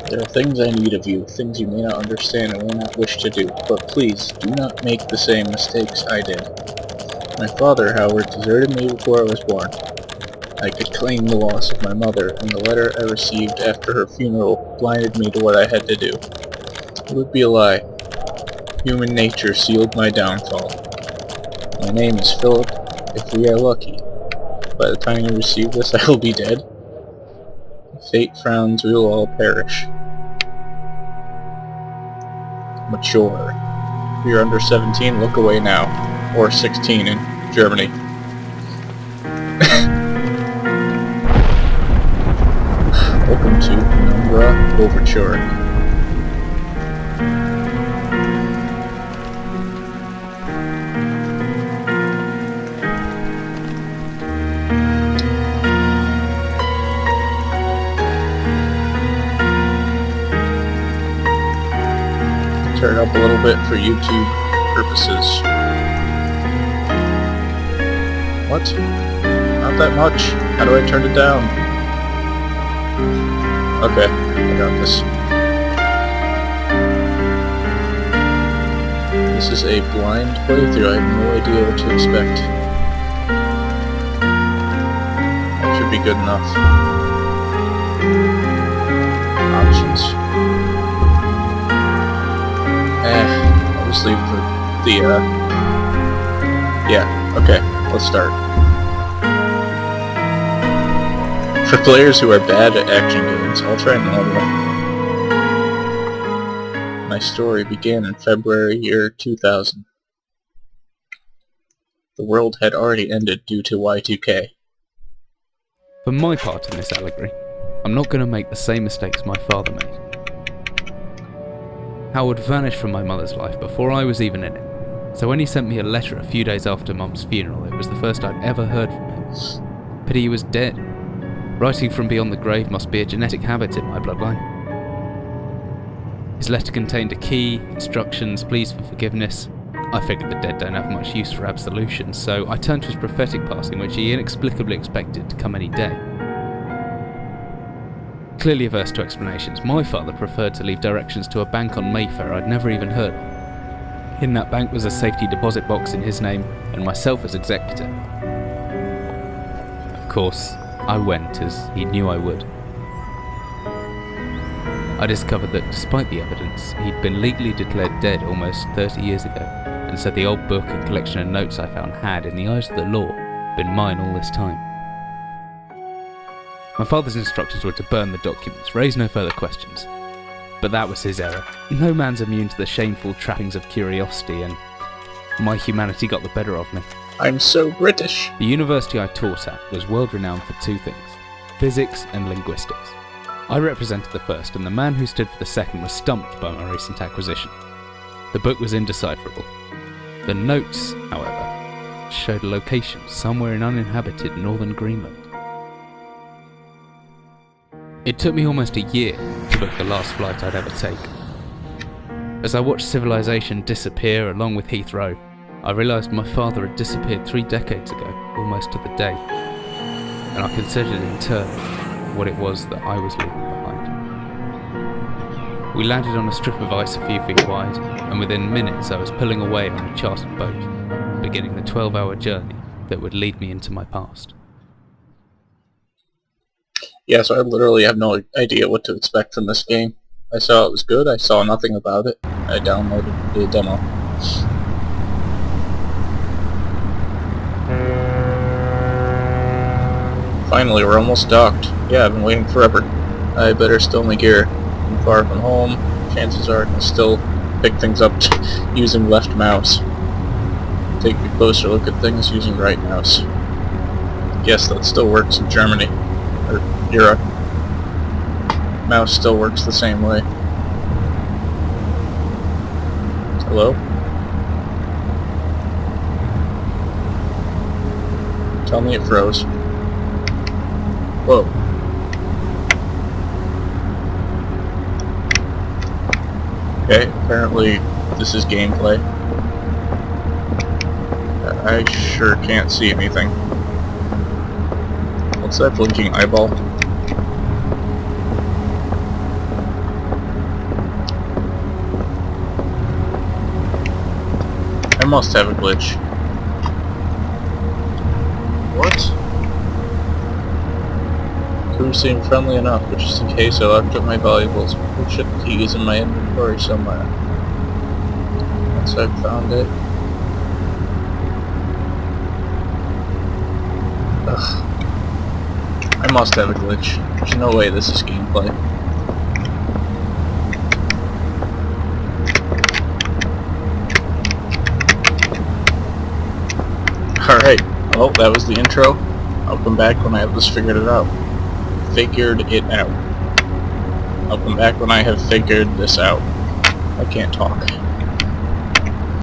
There are things I need of you, things you may not understand and will not wish to do, but please, do not make the same mistakes I did. My father, Howard, deserted me before I was born. I could claim the loss of my mother, and the letter I received after her funeral blinded me to what I had to do. It would be a lie. Human nature sealed my downfall. My name is Philip, if we are lucky. By the time you receive this, I will be dead. If fate frowns, we will all perish. Mature. If you're under 17, look away now. Or 16 in Germany. Welcome to Penumbra Overture. Turn it up a little bit for YouTube purposes. What? Not that much. How do I turn it down? Okay, I got this. This is a blind playthrough. I have no idea what to expect. That should be good enough. Options. I'll just leave yeah, okay, let's start. For players who are bad at action games, I'll try normal. My story began in February year 2000. The world had already ended due to Y2K. For my part in this allegory, I'm not going to make the same mistakes my father made. Howard vanished from my mother's life before I was even in it, so when he sent me a letter a few days after Mum's funeral, it was the first I'd ever heard from him. Pity he was dead. Writing from beyond the grave must be a genetic habit in my bloodline. His letter contained a key, instructions, pleas for forgiveness. I figured the dead don't have much use for absolution, so I turned to his prophetic passing, which he inexplicably expected to come any day. Clearly averse to explanations, my father preferred to leave directions to a bank on Mayfair I'd never even heard of. In that bank was a safety deposit box in his name, and myself as executor. Of course, I went, as he knew I would. I discovered that despite the evidence, he'd been legally declared dead almost 30 years ago, and so the old book and collection of notes I found had, in the eyes of the law, been mine all this time. My father's instructions were to burn the documents, raise no further questions. But that was his error. No man's immune to the shameful trappings of curiosity, and my humanity got the better of me. I'm so British. The university I taught at was world renowned for two things: physics and linguistics. I represented the first, and the man who stood for the second was stumped by my recent acquisition. The book was indecipherable. The notes, however, showed a location somewhere in uninhabited northern Greenland. It took me almost a year to book the last flight I'd ever take. As I watched civilization disappear along with Heathrow, I realised my father had disappeared 3 decades ago, almost to the day, and I considered in turn what it was that I was leaving behind. We landed on a strip of ice a few feet wide, and within minutes I was pulling away on a chartered boat, beginning the 12-hour journey that would lead me into my past. Yeah, so I literally have no idea what to expect from this game. I saw it was good, I saw nothing about it. I downloaded the demo. Finally, we're almost docked. Yeah, I've been waiting forever. I better stow my gear. I'm far from home. Chances are I can still pick things up using left mouse. Take a closer look at things using right mouse. Guess that still works in Germany. Or Europe. Mouse still works the same way. Hello? Tell me it froze. Whoa. Okay, apparently this is gameplay. I sure can't see anything. Well, What's that blinking eyeball? I must have a glitch. What? Crew seemed friendly enough, but just in case I locked up my valuables. Which the keys in my inventory somewhere. Once I've found it. Ugh. I must have a glitch. There's no way this is gameplay. Alright, well, that was the intro. I'll come back when I have this figured it out. Figured it out. I'll come back when I have figured this out. I can't talk.